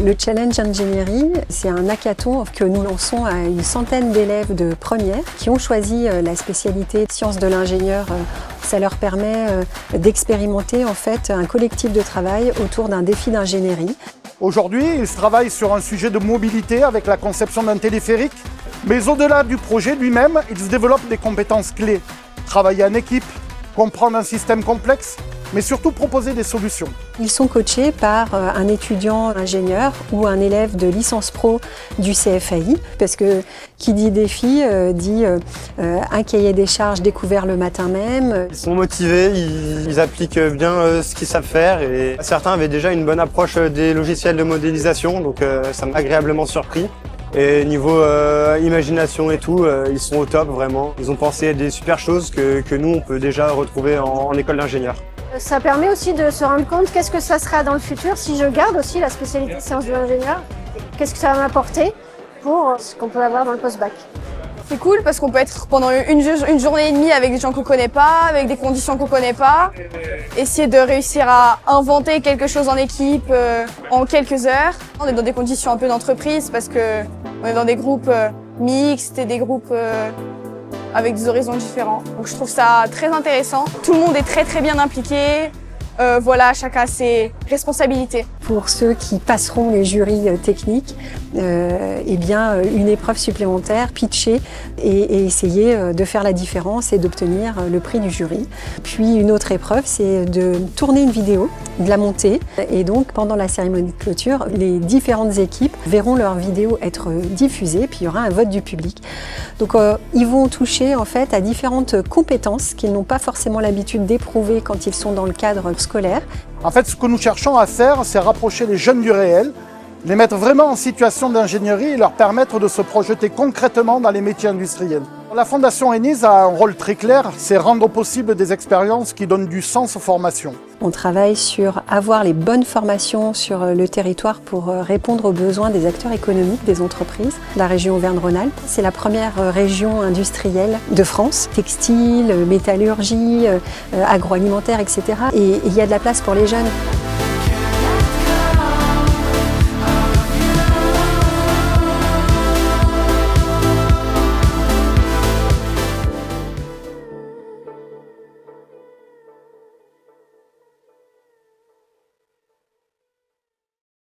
Le Challenge Ingénierie, c'est un hackathon que nous lançons à une centaine d'élèves de première qui ont choisi la spécialité sciences de l'ingénieur. Ça leur permet d'expérimenter en fait un collectif de travail autour d'un défi d'ingénierie. Aujourd'hui, ils travaillent sur un sujet de mobilité avec la conception d'un téléphérique. Mais au-delà du projet lui-même, ils développent des compétences clés. Travailler en équipe, comprendre un système complexe, mais surtout proposer des solutions. Ils sont coachés par un étudiant ingénieur ou un élève de licence pro du CFAI, parce que qui dit défi dit un cahier des charges découvert le matin même. Ils sont motivés, ils appliquent bien ce qu'ils savent faire et certains avaient déjà une bonne approche des logiciels de modélisation, donc ça m'a agréablement surpris. Et niveau imagination et tout, ils sont au top vraiment. Ils ont pensé à des super choses que nous on peut déjà retrouver en école d'ingénieur. Ça permet aussi de se rendre compte qu'est-ce que ça sera dans le futur si je garde aussi la spécialité sciences de l'ingénieur. Qu'est-ce que ça va m'apporter pour ce qu'on peut avoir dans le post-bac. C'est cool parce qu'on peut être pendant une journée et demie avec des gens qu'on connaît pas, avec des conditions qu'on connaît pas, essayer de réussir à inventer quelque chose en équipe en quelques heures. On est dans des conditions un peu d'entreprise parce que on est dans des groupes mixtes et des groupes avec des horizons différents. Donc je trouve ça très intéressant. Tout le monde est très bien impliqué. Voilà, chacun a ses responsabilités. Pour ceux qui passeront les jurys techniques, eh bien, une épreuve supplémentaire, pitcher et essayer de faire la différence et d'obtenir le prix du jury. Puis une autre épreuve, c'est de tourner une vidéo, de la monter. Et donc, pendant la cérémonie de clôture, les différentes équipes verront leur vidéo être diffusée, puis il y aura un vote du public. Donc, ils vont toucher en fait à différentes compétences qu'ils n'ont pas forcément l'habitude d'éprouver quand ils sont dans le cadre scolaire. En fait, ce que nous cherchons à faire, c'est rapprocher les jeunes du réel, les mettre vraiment en situation d'ingénierie et leur permettre de se projeter concrètement dans les métiers industriels. La Fondation ENISE a un rôle très clair, c'est rendre possible des expériences qui donnent du sens aux formations. On travaille sur avoir les bonnes formations sur le territoire pour répondre aux besoins des acteurs économiques, des entreprises. La région Auvergne-Rhône-Alpes, c'est la première région industrielle de France. Textile, métallurgie, agroalimentaire, etc. Et il y a de la place pour les jeunes.